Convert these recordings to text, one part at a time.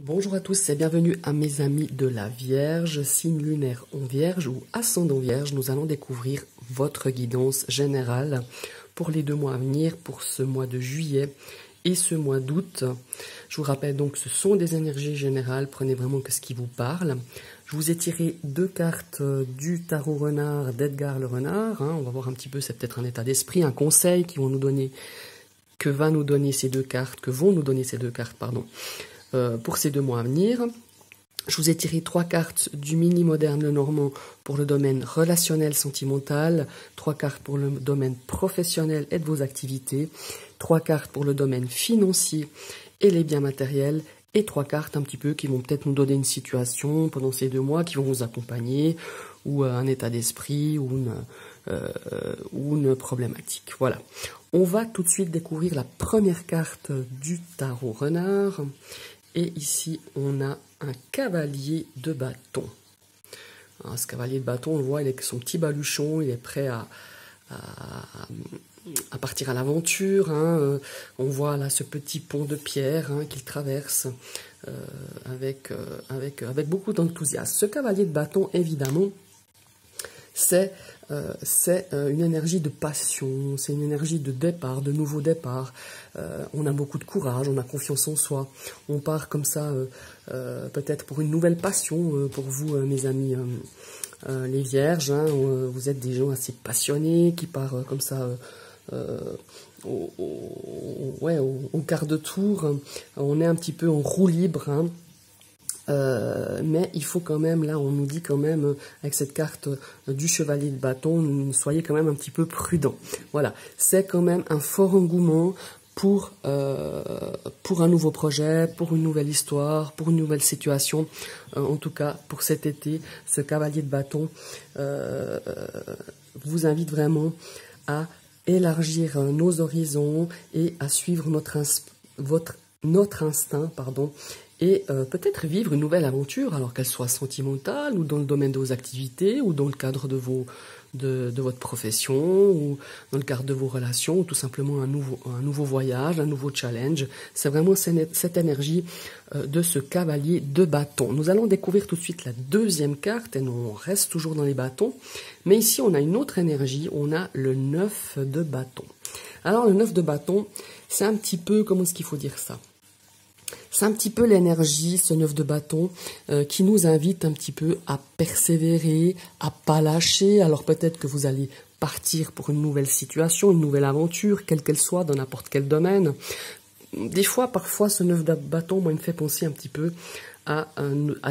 Bonjour à tous et bienvenue à mes amis de la Vierge, signe lunaire en Vierge ou ascendant Vierge. Nous allons découvrir votre guidance générale pour les 2 mois à venir, pour ce mois de juillet et ce mois d'août. Je vous rappelle donc que ce sont des énergies générales, prenez vraiment que ce qui vous parle. Je vous ai tiré 2 cartes du tarot renard d'Edgar le renard. On va voir un petit peu, c'est peut-être un état d'esprit, un conseil qui vont nous donner, que vont nous donner ces 2 cartes, pardon. Pour ces 2 mois à venir. Je vous ai tiré 3 cartes du mini moderne Lenormand pour le domaine relationnel sentimental, 3 cartes pour le domaine professionnel et de vos activités, 3 cartes pour le domaine financier et les biens matériels, et 3 cartes un petit peu qui vont peut-être nous donner une situation pendant ces 2 mois, qui vont vous accompagner, ou un état d'esprit, ou une problématique. Voilà. On va tout de suite découvrir la première carte du tarot renard. Et ici, on a un cavalier de bâton. Alors, ce cavalier de bâton, on le voit, il est avec son petit baluchon, il est prêt à partir à l'aventure. On voit là ce petit pont de pierre qu'il traverse avec beaucoup d'enthousiasme. Ce cavalier de bâton, évidemment, c'est une énergie de passion, c'est une énergie de départ, de nouveau départ. On a beaucoup de courage, on a confiance en soi. On part comme ça, peut-être pour une nouvelle passion pour vous, mes amis les vierges. Vous êtes des gens assez passionnés qui partent comme ça au quart de tour. On est un petit peu en roue libre. Mais il faut quand même, là on nous dit quand même, avec cette carte du chevalier de bâton, soyez quand même un petit peu prudent. Voilà, c'est quand même un fort engouement pour un nouveau projet, pour une nouvelle histoire, pour une nouvelle situation. En tout cas, pour cet été, ce cavalier de bâton vous invite vraiment à élargir nos horizons et à suivre notre instinct, et peut-être vivre une nouvelle aventure, alors qu'elle soit sentimentale, ou dans le domaine de vos activités, ou dans le cadre de votre profession, ou dans le cadre de vos relations, ou tout simplement un nouveau voyage, un nouveau challenge. C'est vraiment cette énergie de ce cavalier de bâton. Nous allons découvrir tout de suite la deuxième carte, et on reste toujours dans les bâtons, mais ici on a une autre énergie, on a le 9 de bâton. Alors le 9 de bâton, c'est un petit peu, comment est-ce qu'il faut dire ça ? C'est un petit peu l'énergie, ce 9 de bâton, qui nous invite un petit peu à persévérer, à pas lâcher. Alors peut-être que vous allez partir pour une nouvelle situation, une nouvelle aventure, quelle qu'elle soit, dans n'importe quel domaine. Des fois, parfois, ce 9 de bâton, moi, il me fait penser un petit peu à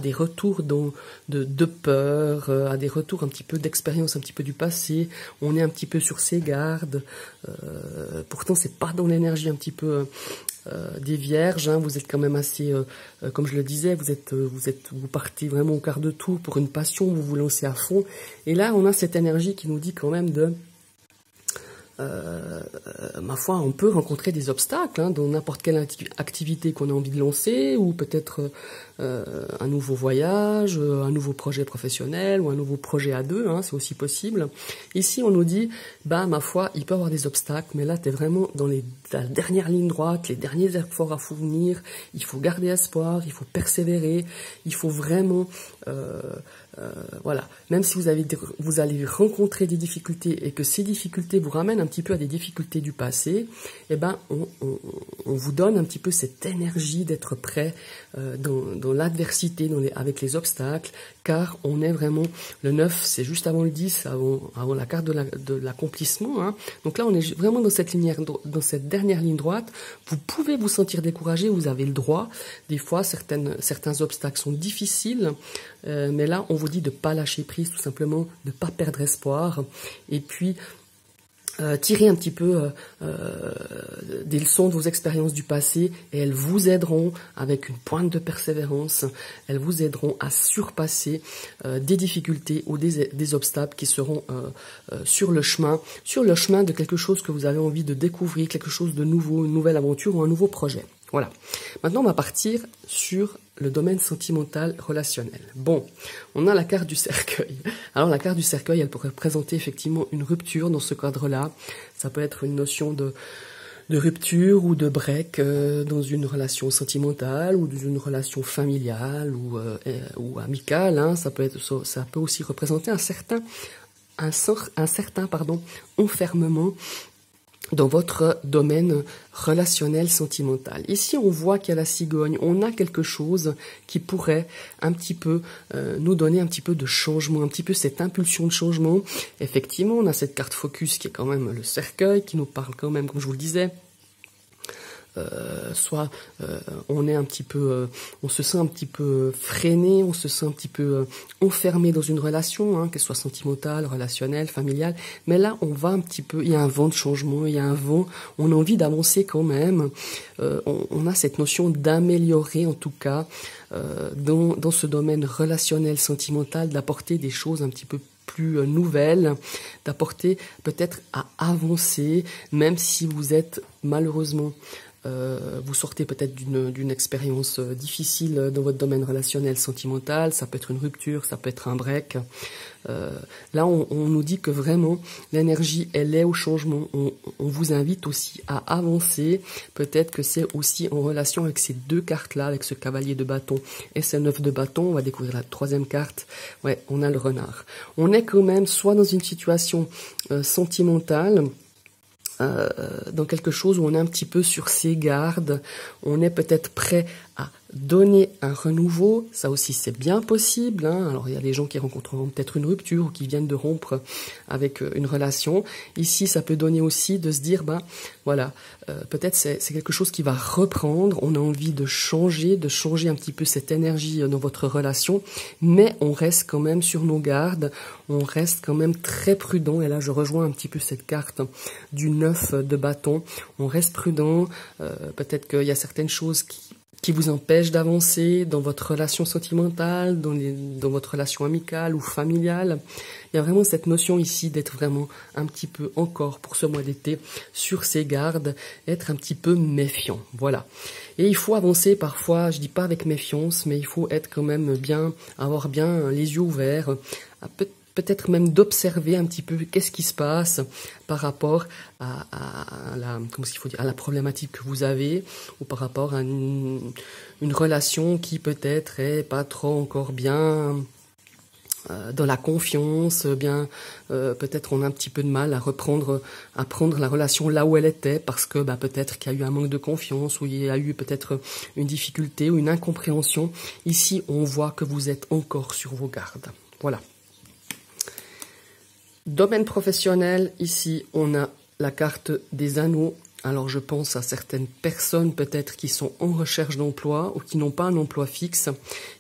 des retours de peur, à des retours un petit peu d'expérience, un petit peu du passé. On est un petit peu sur ses gardes. Pourtant, c'est pas dans l'énergie un petit peu des vierges. Vous êtes quand même assez, comme je le disais, vous partez vraiment au quart de tour pour une passion, vous vous lancez à fond. Et là, on a cette énergie qui nous dit quand même ma foi, on peut rencontrer des obstacles dans n'importe quelle activité qu'on a envie de lancer, ou peut-être un nouveau voyage, un nouveau projet professionnel, ou un nouveau projet à 2, c'est aussi possible. Ici, on nous dit, ma foi, il peut y avoir des obstacles, mais là, tu es vraiment dans la dernière ligne droite, les derniers efforts à fournir. Il faut garder espoir, il faut persévérer, il faut vraiment... voilà, même si vous allez rencontrer des difficultés et que ces difficultés vous ramènent un petit peu à des difficultés du passé, on vous donne un petit peu cette énergie d'être prêt dans l'adversité, avec les obstacles, car on est vraiment, le 9 c'est juste avant le 10, avant la carte de l'accomplissement. Donc là on est vraiment dans cette dernière ligne droite. Vous pouvez vous sentir découragé, vous avez le droit. Des fois certains obstacles sont difficiles, mais là on vous dit de ne pas lâcher prise, tout simplement, de ne pas perdre espoir, et puis tirer un petit peu des leçons de vos expériences du passé, et elles vous aideront, avec une pointe de persévérance, elles vous aideront à surpasser des difficultés ou des obstacles qui seront sur le chemin de quelque chose que vous avez envie de découvrir, quelque chose de nouveau, une nouvelle aventure ou un nouveau projet. Voilà. Maintenant, on va partir sur le domaine sentimental relationnel. Bon, on a la carte du cercueil. Alors, la carte du cercueil, elle pourrait représenter effectivement une rupture dans ce cadre-là. Ça peut être une notion de rupture ou de break dans une relation sentimentale ou dans une relation familiale ou amicale. Hein. Ça peut aussi représenter un certain enfermement dans votre domaine relationnel sentimental. Ici, on voit qu'il y a la cigogne, on a quelque chose qui pourrait un petit peu nous donner un petit peu de changement, un petit peu cette impulsion de changement. Effectivement, on a cette carte focus qui est quand même le cercueil, qui nous parle quand même, comme je vous le disais, soit on est un petit peu, on se sent un petit peu freiné, on se sent un petit peu enfermé dans une relation, hein, qu'elle soit sentimentale, relationnelle, familiale. Mais là, on va un petit peu, il y a un vent de changement, il y a un vent, on a envie d'avancer quand même. On a cette notion d'améliorer en tout cas dans ce domaine relationnel, sentimental, d'apporter des choses un petit peu plus nouvelles, d'apporter peut-être à avancer, même si vous êtes malheureusement vous sortez peut-être d'une expérience difficile dans votre domaine relationnel sentimental, ça peut être une rupture, ça peut être un break. Là, on nous dit que vraiment, l'énergie, elle est au changement. On vous invite aussi à avancer. Peut-être que c'est aussi en relation avec ces deux cartes-là, avec ce cavalier de bâton et ce 9 de bâton. On va découvrir la troisième carte. Ouais, on a le renard. On est quand même soit dans une situation sentimentale, dans quelque chose où on est un petit peu sur ses gardes, on est peut-être prêt à donner un renouveau, ça aussi c'est bien possible, hein. Alors il y a des gens qui rencontreront peut-être une rupture ou qui viennent de rompre avec une relation. Ici ça peut donner aussi de se dire, ben voilà, peut-être c'est quelque chose qui va reprendre, on a envie de changer un petit peu cette énergie dans votre relation, mais on reste quand même sur nos gardes, on reste quand même très prudent, et là je rejoins un petit peu cette carte du 9 de bâton, on reste prudent, peut-être qu'il y a certaines choses qui vous empêche d'avancer dans votre relation sentimentale, dans votre relation amicale ou familiale. Il y a vraiment cette notion ici d'être vraiment un petit peu encore pour ce mois d'été sur ses gardes, être un petit peu méfiant. Voilà. Et il faut avancer parfois, je dis pas avec méfiance, mais il faut être quand même bien, avoir bien les yeux ouverts, peut-être même d'observer un petit peu qu'est-ce qui se passe par rapport à la problématique que vous avez, ou par rapport à une relation qui peut-être est pas trop encore bien dans la confiance, peut-être on a un petit peu de mal à prendre la relation là où elle était, parce que peut-être qu'il y a eu un manque de confiance, ou il y a eu peut-être une difficulté ou une incompréhension. Ici, on voit que vous êtes encore sur vos gardes. Voilà. Domaine professionnel, ici on a la carte des anneaux. Alors je pense à certaines personnes peut-être qui sont en recherche d'emploi ou qui n'ont pas un emploi fixe.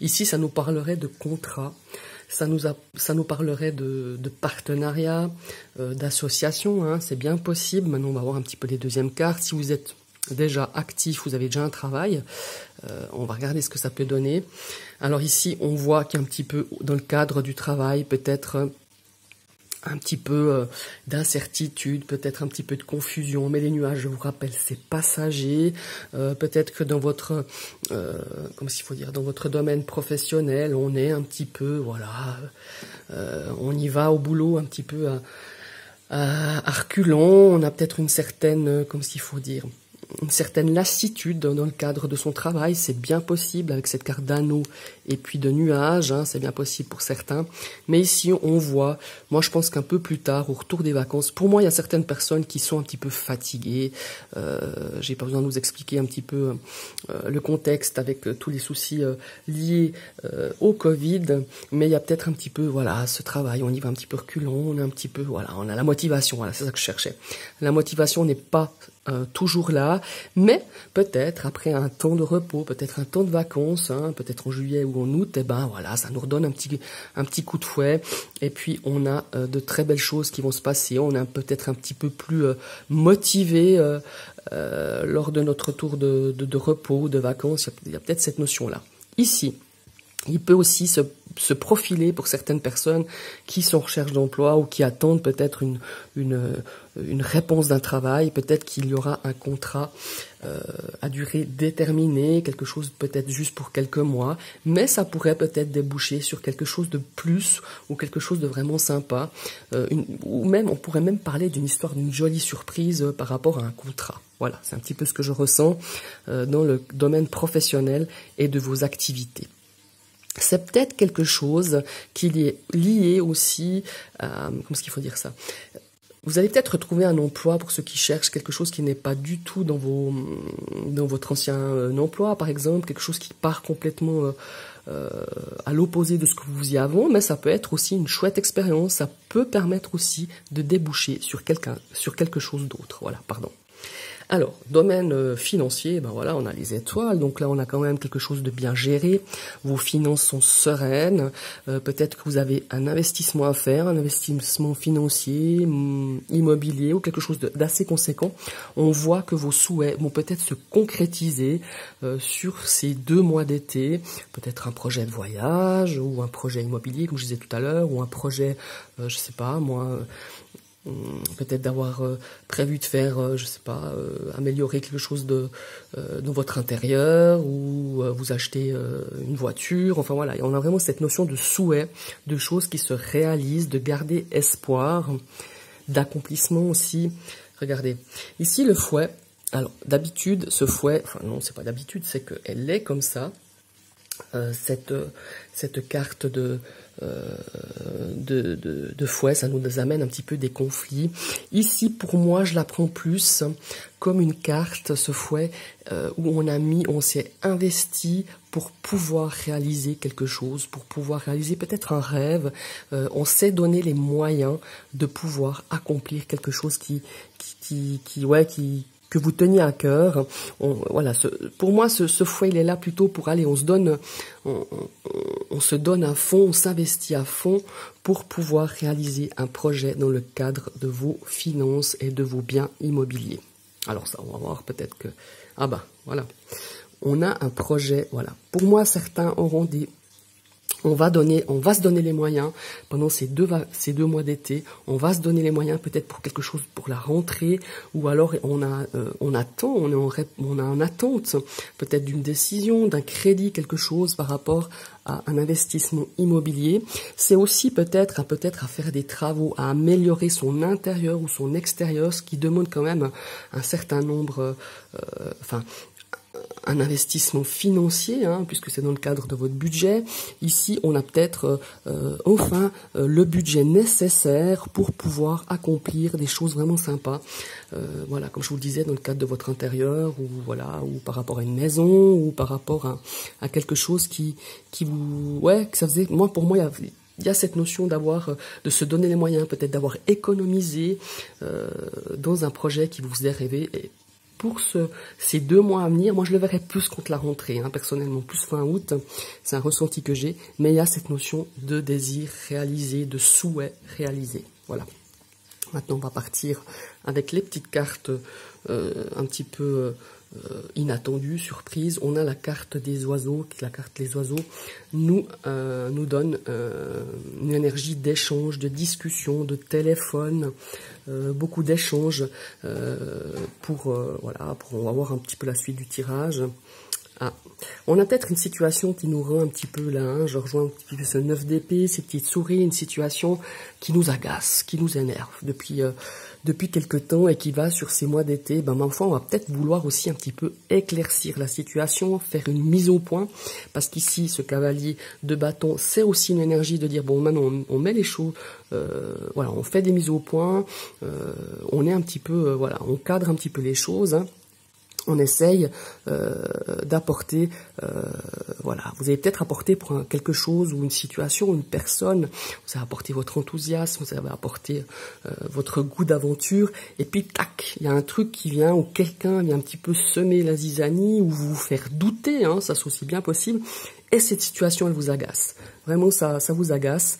Ici ça nous parlerait de contrat, ça nous parlerait de partenariat, d'association, hein, c'est bien possible. Maintenant on va voir un petit peu les deuxièmes cartes. Si vous êtes déjà actif, vous avez déjà un travail, on va regarder ce que ça peut donner. Alors ici on voit qu'un petit peu dans le cadre du travail, peut-être un petit peu d'incertitude, peut-être un petit peu de confusion, mais les nuages, je vous rappelle, c'est passager. Peut-être que dans votre, dans votre domaine professionnel, on est un petit peu, voilà, on y va au boulot un petit peu à reculons. On a peut-être une certaine, une certaine lassitude dans le cadre de son travail, c'est bien possible avec cette carte d'anneau et puis de nuages, hein, c'est bien possible pour certains. Mais ici, on voit, moi je pense qu'un peu plus tard, au retour des vacances, pour moi il y a certaines personnes qui sont un petit peu fatiguées. J'ai pas besoin de vous expliquer un petit peu le contexte avec tous les soucis liés au Covid, mais il y a peut-être un petit peu, voilà, ce travail, on y va un petit peu reculons, on est un petit peu, voilà, on a la motivation, voilà, c'est ça que je cherchais. La motivation n'est pas toujours là, mais peut-être après un temps de repos, peut-être un temps de vacances, hein, peut-être en juillet ou en août, voilà, ça nous redonne un petit coup de fouet, et puis on a de très belles choses qui vont se passer, on est peut-être un petit peu plus motivé lors de notre tour de repos, de vacances, il y a peut-être cette notion-là. Ici, il peut aussi se se profiler pour certaines personnes qui sont en recherche d'emploi ou qui attendent peut-être une réponse d'un travail. Peut-être qu'il y aura un contrat à durée déterminée, quelque chose peut-être juste pour quelques mois, mais ça pourrait peut-être déboucher sur quelque chose de plus ou quelque chose de vraiment sympa, ou même on pourrait même parler d'une histoire, d'une jolie surprise par rapport à un contrat. Voilà, c'est un petit peu ce que je ressens dans le domaine professionnel et de vos activités. C'est peut-être quelque chose qui est lié aussi à, comment est-ce qu'il faut dire ça? Vous allez peut-être retrouver un emploi pour ceux qui cherchent quelque chose qui n'est pas du tout dans votre ancien emploi, par exemple, quelque chose qui part complètement à l'opposé de ce que vous faisiez avant, mais ça peut être aussi une chouette expérience, ça peut permettre aussi de déboucher sur quelque chose d'autre. Voilà, pardon. Alors, domaine financier, ben voilà, on a les étoiles, donc là on a quand même quelque chose de bien géré, vos finances sont sereines, peut-être que vous avez un investissement à faire, un investissement financier, immobilier ou quelque chose d'assez conséquent. On voit que vos souhaits vont peut-être se concrétiser sur ces 2 mois d'été, peut-être un projet de voyage ou un projet immobilier comme je disais tout à l'heure, ou un projet, je sais pas moi, peut-être d'avoir prévu de faire, je sais pas, améliorer quelque chose dans votre intérieur ou vous acheter une voiture. Enfin voilà, on a vraiment cette notion de souhait, de choses qui se réalisent, de garder espoir, d'accomplissement aussi. Regardez, ici le fouet. Alors d'habitude, ce fouet, enfin non, c'est pas d'habitude, c'est qu'elle est comme ça. Cette carte de fouet, ça nous amène un petit peu des conflits. Ici, pour moi, je la prends plus comme une carte, ce fouet, où on s'est investi pour pouvoir réaliser quelque chose, pour pouvoir réaliser peut-être un rêve. On s'est donné les moyens de pouvoir accomplir quelque chose que vous teniez à cœur. Voilà, pour moi, ce fouet, il est là plutôt pour aller, on se donne à fond, on s'investit à fond pour pouvoir réaliser un projet dans le cadre de vos finances et de vos biens immobiliers. Alors ça, on va voir peut-être que, ah ben, voilà, on a un projet, voilà. Pour moi, certains auront on va se donner les moyens pendant ces deux mois d'été. On va se donner les moyens peut-être pour quelque chose pour la rentrée, ou alors on a en attente peut-être d'une décision, d'un crédit, quelque chose par rapport à un investissement immobilier. C'est aussi peut-être à faire des travaux, à améliorer son intérieur ou son extérieur, ce qui demande quand même un certain nombre, un investissement financier, puisque c'est dans le cadre de votre budget. Ici, on a peut-être le budget nécessaire pour pouvoir accomplir des choses vraiment sympas. Voilà, comme je vous le disais, dans le cadre de votre intérieur, ou voilà, ou par rapport à une maison, ou par rapport à quelque chose qui vous, que ça faisait. Pour moi, il y a cette notion de se donner les moyens, peut-être d'avoir économisé dans un projet qui vous faisait rêver. Et pour ces 2 mois à venir, moi je le verrais plus contre la rentrée, personnellement, plus fin août, c'est un ressenti que j'ai, mais il y a cette notion de désir réalisé, de souhait réalisé. Voilà. Maintenant on va partir avec les petites cartes un petit peu inattendues, surprises. On a la carte des oiseaux, la carte des oiseaux nous donne une énergie d'échange, de discussion, de téléphone, beaucoup d'échanges pour on va voir un petit peu la suite du tirage. On a peut-être une situation qui nous rend un petit peu là, je rejoins un petit peu ce 9 d'épée, ces petites souris, une situation qui nous agace, qui nous énerve depuis quelque temps et qui va sur ces mois d'été. Ma foi, on va peut-être vouloir aussi un petit peu éclaircir la situation, faire une mise au point, parce qu'ici, ce cavalier de bâton, c'est aussi une énergie de dire, bon, maintenant, on met les choses, on fait des mises au point, on est un petit peu, on cadre un petit peu les choses, on essaye d'apporter, vous allez peut-être apporter pour quelque chose ou une situation, une personne, vous allez apporter votre enthousiasme, vous allez apporter votre goût d'aventure, et puis tac, il y a un truc qui vient, ou quelqu'un vient un petit peu semer la zizanie, ou vous faire douter, ça c'est aussi bien possible, et cette situation elle vous agace. Vraiment ça vous agace,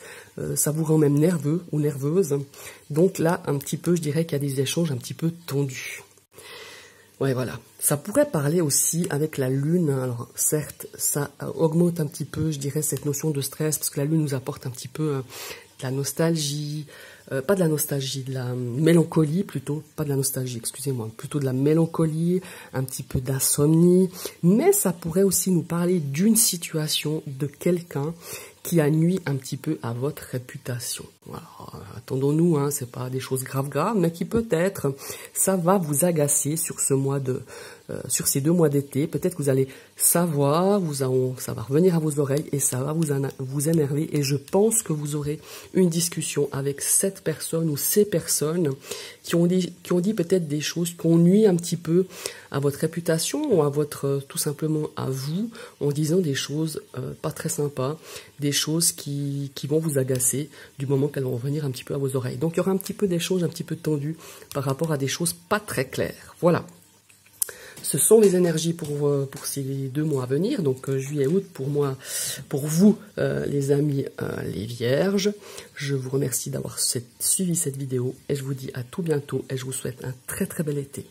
ça vous rend même nerveux ou nerveuse, donc là un petit peu je dirais qu'il y a des échanges un petit peu tendus. Ouais, voilà. Ça pourrait parler aussi avec la lune. Alors, certes, ça augmente un petit peu, je dirais, cette notion de stress, parce que la lune nous apporte un petit peu de la nostalgie, pas de la nostalgie, de la mélancolie plutôt, pas de la nostalgie, excusez-moi, plutôt de la mélancolie, un petit peu d'insomnie, mais ça pourrait aussi nous parler d'une situation, de quelqu'un qui a nui un petit peu à votre réputation. Alors, attendons-nous, hein, c'est pas des choses graves, mais qui peut-être, ça va vous agacer sur ce mois sur ces 2 mois d'été. Peut-être que vous allez savoir, ça va revenir à vos oreilles et ça va vous énerver. Et je pense que vous aurez une discussion avec cette personne ou ces personnes qui ont dit peut-être des choses qui ont nui un petit peu à votre réputation ou à tout simplement à vous, en disant des choses pas très sympas, des choses qui vont vous agacer du moment qu'elles vont revenir un petit peu à vos oreilles. Donc il y aura un petit peu d'échanges un petit peu tendus par rapport à des choses pas très claires. Voilà. Ce sont les énergies pour ces 2 mois à venir, donc juillet, août pour moi, pour vous les amis, les vierges. Je vous remercie d'avoir suivi cette vidéo et je vous dis à tout bientôt et je vous souhaite un très très bel été.